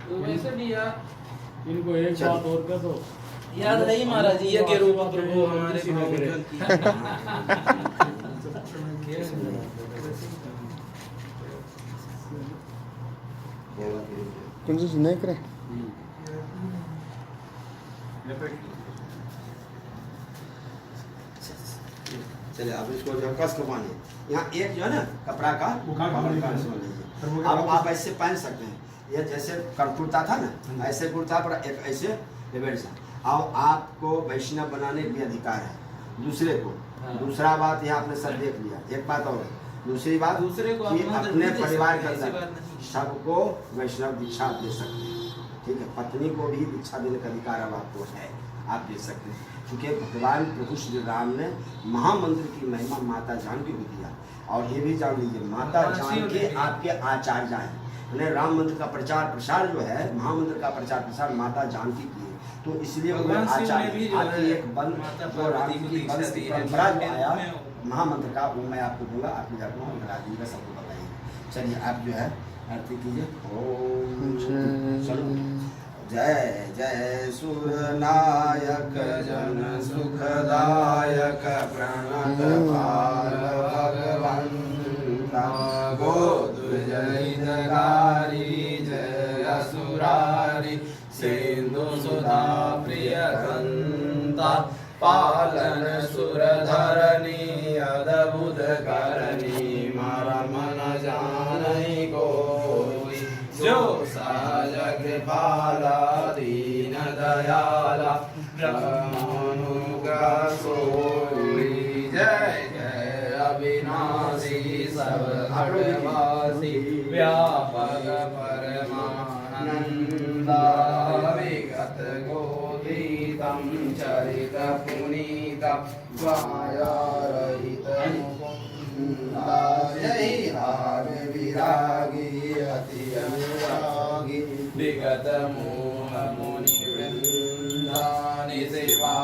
तो वैसे भी यार इनको एक बात और कह दो, याद नहीं महाराज जी, ये के रूप प्रभु हमारे भाव की कुछ नहीं करें। चलिए अब इसको जो कस के बांधिए, यहाँ एक जो है ना कपड़ा का अब आप ऐसे पहन सकते हैं। ये जैसे कुर्ता था ना, ऐसे कुर्ता पर एक ऐसे लेबेल सा। अब आपको वैष्णव बनाने का भी अधिकार है दूसरे को। दूसरा बात ये आपने सब देख लिया। एक बात और, दूसरी बात दूसरे को कि अपना अपने दे परिवार के सकते हैं, ऐसी अंदर बात नहीं। सबको वैष्णव दीक्षा दे सकते हैं। ठीक है, पत्नी को भी दीक्षा देने का अधिकार अब आपको है, आप दे सकते हैं। क्योंकि भगवान प्रभु श्री राम ने महामंत्र की महिमा माता जानकी को दिया। और ये भी जान लीजिए माता जानकी आपके आचार्य हैं। उन्हें राम मंत्र का प्रचार प्रसार जो है, महामंत्र का प्रचार प्रसार माता जानकी की है। तो इसलिए भगवान शिव ने आचार्य भी जो आपकी है एक बंद माता जो राम पार्वती को की दीक्षा वंश दी है, परंपरा जो जो आया में महामंत्र का, वो मैं आपको दूंगा, आपकी जात में लगा दूंगा, सबको बताइए। चलिए आप जो है आरती कीजिए। ओम चलो। जय जय सुर नायक जन सुखदायक प्रणत पाल भगवंता गोद जय जगारी जय असुरारी सिंधु सुधा प्रिय कंता पालन सुर धरणी अद्भुत करणी मरमन जानई कोई जो सहज कृपाला दीन दयाला ब्रह्मनुग्रह सोई। जय जय अविनाशी सब हटवासी व्यापक परमानंदा विगत गोतीतम चरित पुनीतम माया रहित मुकुंदा। जय राग विरागी अति अनुरागी विगत मोह मुनि वृंदा निसेवा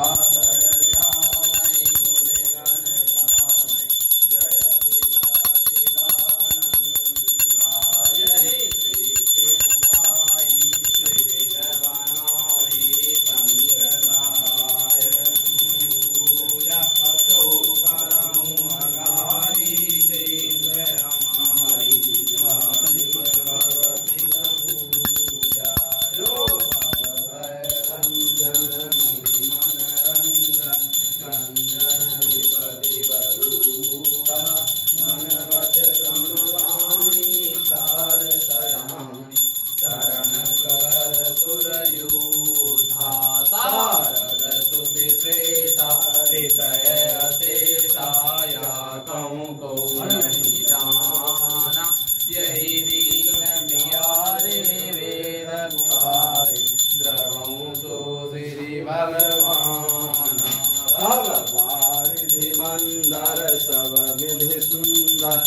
मंदर सब विधि सुंदर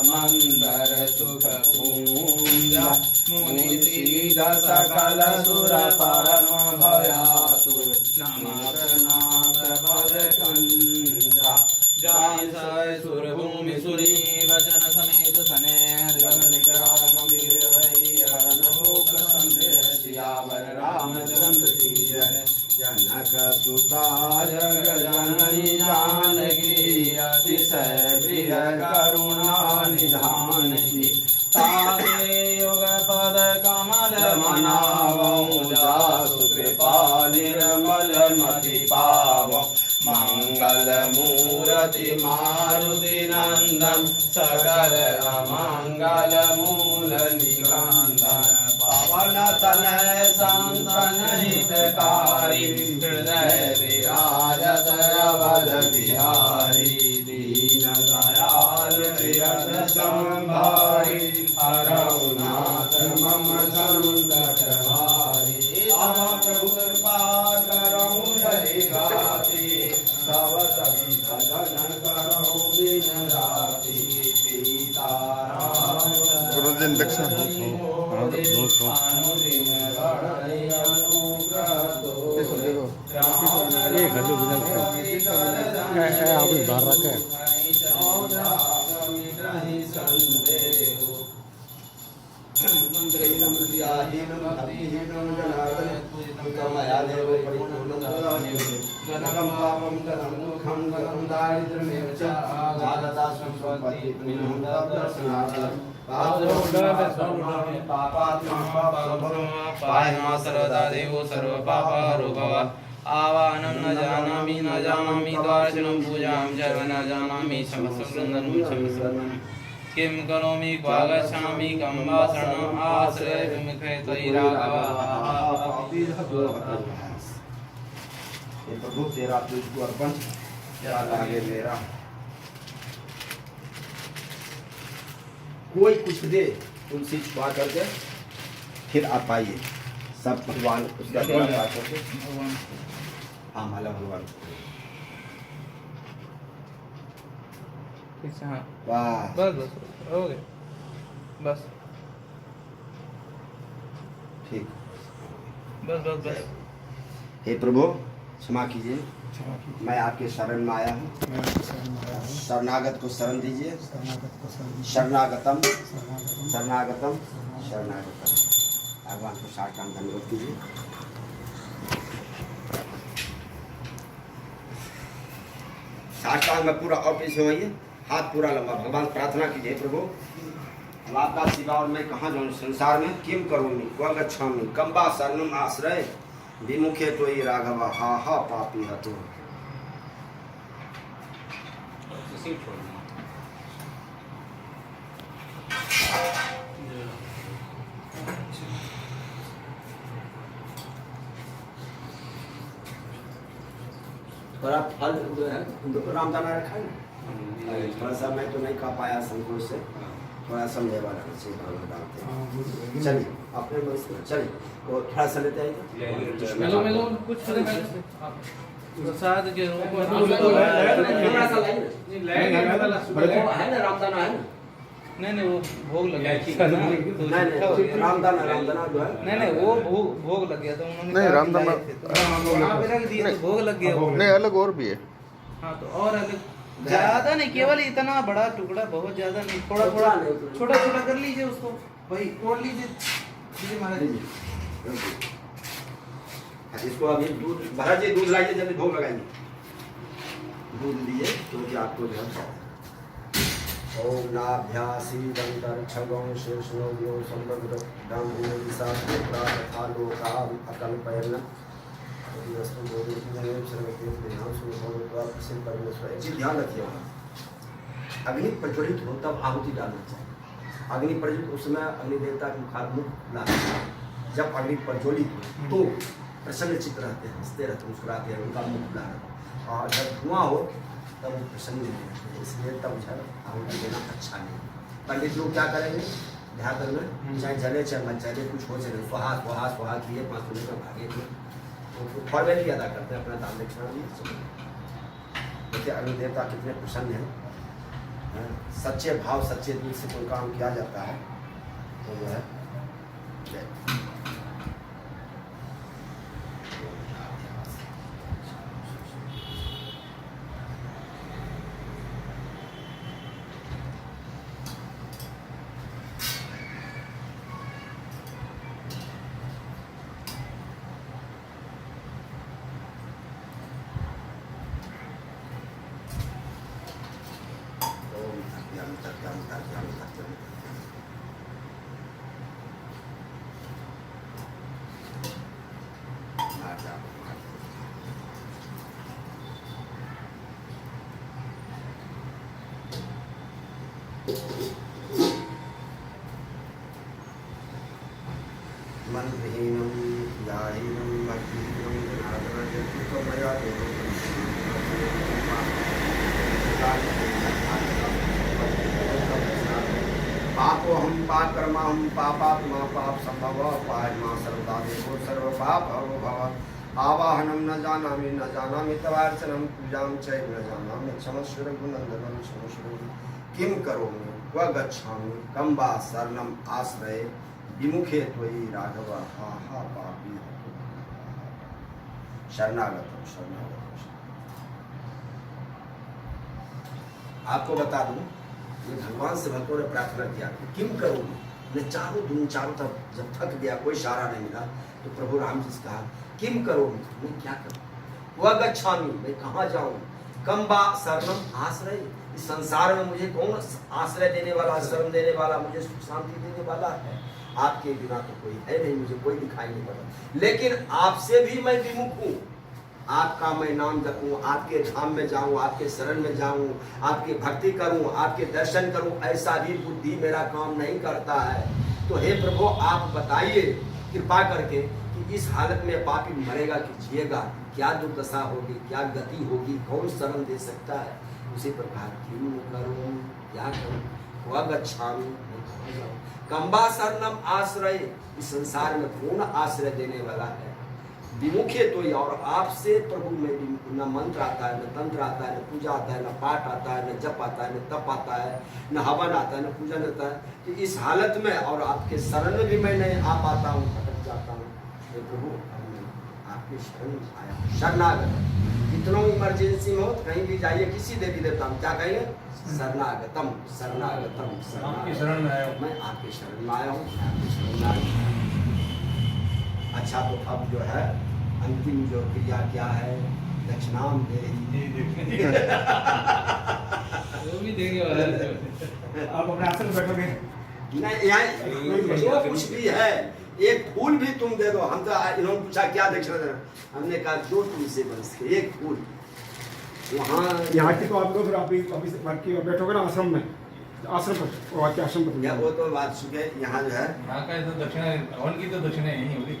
मंदर सुख कुंज मुनि सीध सकल सुर परम भयातुर नमत नाथ भज कंजा। जाय सय सुर भूमि सुरी वचन समेत सने जन निकराल गंभीर भई हरन भोग संदेह सियावर रामचंद्र की जय। जनक सुता जग जननी जानकी अतिशय प्रिय करुणा निधान की। तारे युग पद कमल मनावऊं जासु कृपा निर्मल मति पावऊं। मंगल मूर्ति मारुति नंदन सकल अमंगल मूल निकंदन। पवन तनय संतन हितकारी हृदय विराजत अवध बिहारी। दीन दयाल तीरथ संभारी हरऊ नाथ मम संकट भारी। हम प्रभु कृपा करऊं जय गाती तव सभी भजन करऊं दिन राति। सीताराम गुरुजन दक्षिण आपने उधार रखा है। मंत्र भक्तिहीनं भक्तिहीनं जनार्दन कृतमया देव परिपूर्णं ददामि गतं पापं गतं दुःखं गतं दारिद्र्यमेव च आगता सम्पत्ति पुण्यं दर्शनार्थं पापात्मा पापसम्भवं पाहि सर्वदा देवो सर्वपापहरो भव आवाहनं न जानामि द्वारचनं पूजां च न जानामि क्षमस्वन्दनं क्षमस्वन्दनं किं करोमि क्वा गच्छामि कं वा शरणम् आश्रय विमुखे त्वयि राघव ये प्रभु तेरा तुझको अर्पण क्या लागे मेरा कोई कुछ दे तुलसी छुपा करके फिर आप आइए सब भगवान उसका करके हाँ माला भगवान हाँ वाह बस बस हो गए बस ठीक बस बस बस हे प्रभु क्षमा कीजिए मैं आपके शरण में आया हूँ शरणागत को शरण दीजिए शरणागतम शरणागतम शरणागतम भगवान को साष्टांग धन्यवाद कीजिए साष्टांग में पूरा और पीछे होइए हाथ पूरा लंबा भगवान प्रार्थना कीजिए प्रभु अब आपका सिवा और मैं कहाँ जाऊँ संसार में किम करूँगी क्व गच्छामि कम वा शरणम आश्रय विमुखे त्वयि राघव हा हा पापी हतो थोड़ा फल रामदाना रखा है थोड़ा सा मैं तो नहीं खा पाया संकोच से थोड़ा समझे वाला डालते हैं चलिए अपने मन से चलिए वो थोड़ा सा लेते आइए मेलो कुछ प्रसाद के रूप में थोड़ा सा लाइए है ना रामदाना है ना नहीं वो भोग लग गया नहीं रामदाना जो है नहीं वो भोग लग गया तो उन्होंने नहीं, रामदाना वहाँ पे रख दिया तो भोग लग गया नहीं अलग और भी है हाँ तो और अलग ज्यादा नहीं केवल इतना बड़ा टुकड़ा बहुत ज्यादा नहीं थोड़ा थोड़ा छोटा छोटा कर लीजिए उसको भाई तोड़ लीजिए महाराज इसको अभी दूध महाराज जी दूध लाइए जल्दी भोग लगाइए दूध दिए क्योंकि आपको जो है ओम नाभ्यासी दंतर छगों शेषनो यो संबद्ध ब्राह्मण दिशा तथा लोका अकल्पयन वस्तु बोधि में सर्वके ध्यान सुनो द्वार प्रसिद्ध परमेश्वर जी ध्यान रखिए अग्नि प्रज्वलित हो तब आहुति डालना चाहिए अग्नि प्रज्वलित उस समय अग्नि देवता के मुखारमुख लाना जब अग्नि प्रज्वलित हो तो प्रसन्न चित्त रहते हैं हंसते रहते मुस्कुराते हैं उनका मुख खुला रहता और जब धुआं हो तब वो प्रसन्न नहीं रहते इसलिए तब जब आहुति देना अच्छा नहीं पंडित लोग क्या करेंगे ध्यान करना चाहे जले चाहे मत जले कुछ हो चले स्वाहा स्वाहा स्वाहा किए 5 मिनट में भागे थे तो फॉर्मेलिटी अदा करते हैं अपना दान दक्षिणा दिए देखिए अग्नि देवता कितने प्रसन्न हैं सच्चे भाव सच्चे दिल से कोई काम किया जाता है तो जो है मंत्रहीनं याहीनं भक्तिहीनं जनार्दनमया पापो हम पाप कर्मा हम पापात्मा पाप संभव पायमा सर्वदा देवो सर्व पाप हरो भव आवाहनं न जानामि तवार्चनं पूजां च न जानामि क्षमस्व रघुनन्दनं क्षमस्व किं करोमि क्व गच्छामि कं वा शरणम् आश्रये विमुखे त्वयि राघव हा हा पापी शरणागतम शरणागतम। आपको बता दूं ये भगवान से भक्तों ने प्रार्थना किया कि किम करूँ मैं चारों तरफ जब थक गया, कोई सहारा नहीं मिला, तो प्रभु राम जी से कहा, किम करो, मैं क्या करूं, वह गच्छामि, मैं कहाँ जाऊं, कम बा शरणम आश्रय, इस संसार में मुझे कौन आश्रय देने वाला, शरण देने वाला, मुझे सुख शांति देने वाला है, आपके बिना तो कोई है नहीं, मुझे कोई दिखाई नहीं पड़ता, लेकिन आपसे भी मैं विमुख हूँ, आपका मैं नाम जपूं, आपके धाम में जाऊं, आपके शरण में जाऊं, आपकी भक्ति करूं, आपके दर्शन करूं, ऐसा भी बुद्धि मेरा काम नहीं करता है। तो हे प्रभु आप बताइए कृपा करके कि इस हालत में पापी मरेगा कि जिएगा, क्या दुर्दशा होगी, क्या गति होगी, कौन शरण दे सकता है। उसी प्रकार क्यों करूं, क्या करूं, वह गच्छामि, कम्बा शरणम आश्रय, इस संसार में कौन आश्रय देने वाला है, विमुखे तो ही, और आपसे प्रभु में भी न मंत्र आता है, न तंत्र आता है, न पूजा आता है, न पाठ आता है, न जप आता है, न तप आता है, न हवन आता है, न पूजन आता है, तो इस हालत में और आपके शरण में भी मैं नहीं आ पाता हूँ, भटक जाता हूँ, तो प्रभु आपके शरण आया, शरणागत, कितनों इमरजेंसी में हो कहीं भी जाइए, किसी देवी देवता हम क्या कहेंगे, शरणागतम शरणागतम शरणागतम, मैं आपके शरण में आया हूँ, मैं आपके शरण में आया हूँ। अच्छा तो अब जो है अंतिम जो क्रिया क्या है, दक्षिणाम दे वो भी देंगे वाला है। आप अपने आसन में बैठोगे, नहीं, यहाँ जो कुछ भी है, एक फूल भी तुम दे दो, हम तो इन्होंने पूछा क्या दक्षिणा देना, हमने कहा जो तुमसे बन सके एक फूल, वहाँ यहाँ की तो आप लोग फिर आप अभी से बाकी बैठोगे ना आश्रम में, आश्रम पर और आपके आश्रम पर या वो तो बात चुके, यहाँ जो है यहाँ का तो दक्षिणा, हवन की तो दक्षिणा यही होगी।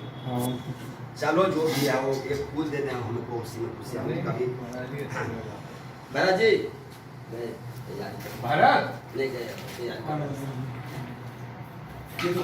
चलो जो भी है वो एक फूल दे दें हमको, उसी में खुशी हमने कभी महाराज जी भारत ले गए तैयार ये तो